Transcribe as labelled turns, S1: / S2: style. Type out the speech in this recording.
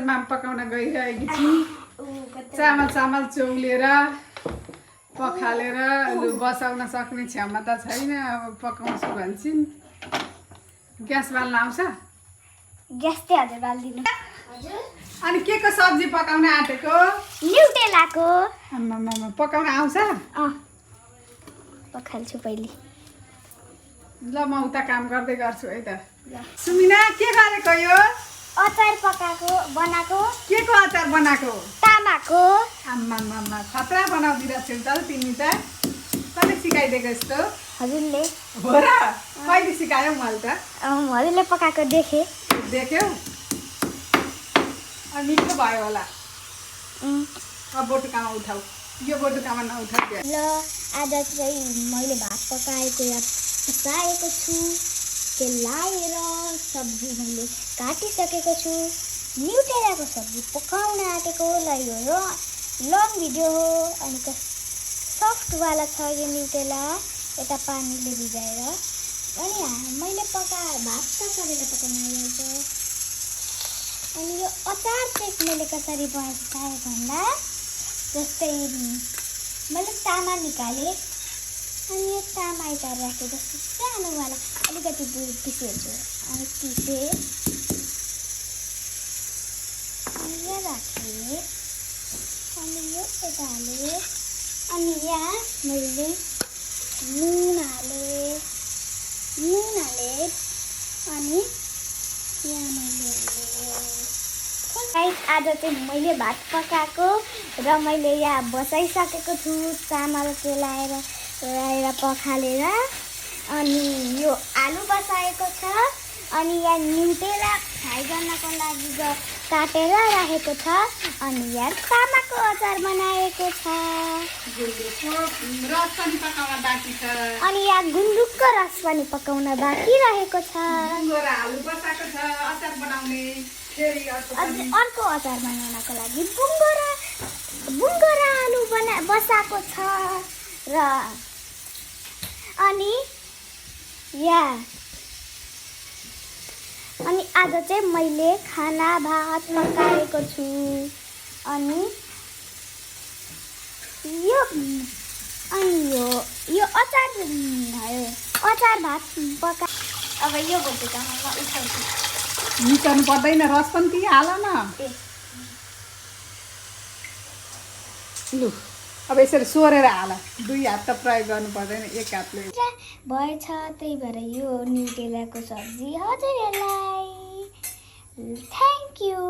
S1: माम पकाउन गइरहेकी छु चामल चौलेर पखालेर लु बसाउन सक्ने क्षमता छैन अब पकाउँछु भन्छन् ग्यास बाल्न आउँछ
S2: ग्यास चाहिँ हजुर बाल्दिनु
S1: अनि के को सब्जी पकाउन आँटेको
S2: न्युटेलाको
S1: आम्मामा पकाउन आउँछ
S2: पखाल्छु पहिले
S1: ल म उता काम गर्दै गर्छु है त सुमिना के गरेको यो
S2: अचार बनाएको
S1: के को अचार बनाएको
S2: तामाको
S1: आम्मामा खतरा बनाउँदिरहेको छौ त तिमी त कसले सिकाइदिएको यस्तो
S2: हजुरले
S1: हो र कहिले सिकायौ मैले त
S2: हजुरले पकाएको
S1: देख्यौ अनि मिठो भयो होला अब बोटुकामा उठाऊ यो बोटुकामा नउठाऊ
S2: ल आज चाहिँ मैले भात पकाएको या पकाएको छु त्यसलाई सब्जी मैले काटिसकेको छु न्युटेलाको सब्जी पकाउन आँटेको ल यो लङ भिडियो हो अनि सफ्टवाला छ यो न्युटेला यता पानीले भिजाएर अनि मैले भात त सबैले पकाउन आइहाल्छ अनि यो अचार चाहिँ मैले कसरी बनाएँ भन्दा जस्तै मैले तामा निकालेँ अनि यो तामा यता राखेँ जस्तो सानोवाला अलिकति पिसेछु अनि पिसेँ अनि यहाँ राखेँ अनि यो यता हालेँ अनि यहाँ मैले नुन हालेँ अनि यहाँ मैले आज चाहिँ मैले भात पकाएको र मैले यहाँ बसाइसकेको छु चामल केलाएर पखालेर अनि यो आलु बसाएको छ अनि यहाँ न्युटेला फ्राई गर्नको लागि काटेर राखेको छ अनि यहाँ तामाको अचार बनाएको छ अनि यहाँ गुन्द्रुकको रस पनि पकाउन बाँकी रहेको छ अर्को अचार बनाउनको लागि बुङ्गरा आलु बसाएको छ र अनि आज चाहिँ मैले खाना भात पकाएको छु अनि यो अचार भात पका अब यो बोटुकामा म उठाउँछु
S1: निकाल्नु पर्दैन रस पनि पिहाल न लु अब यसरी सोरेर हाल दुई हात त प्रयोग गर्नु पर्दैन एक हातले
S2: भएछ त्यही भएर यो न्युटेलाको सब्जी हजुरहरूलाई थ्याङ्क यू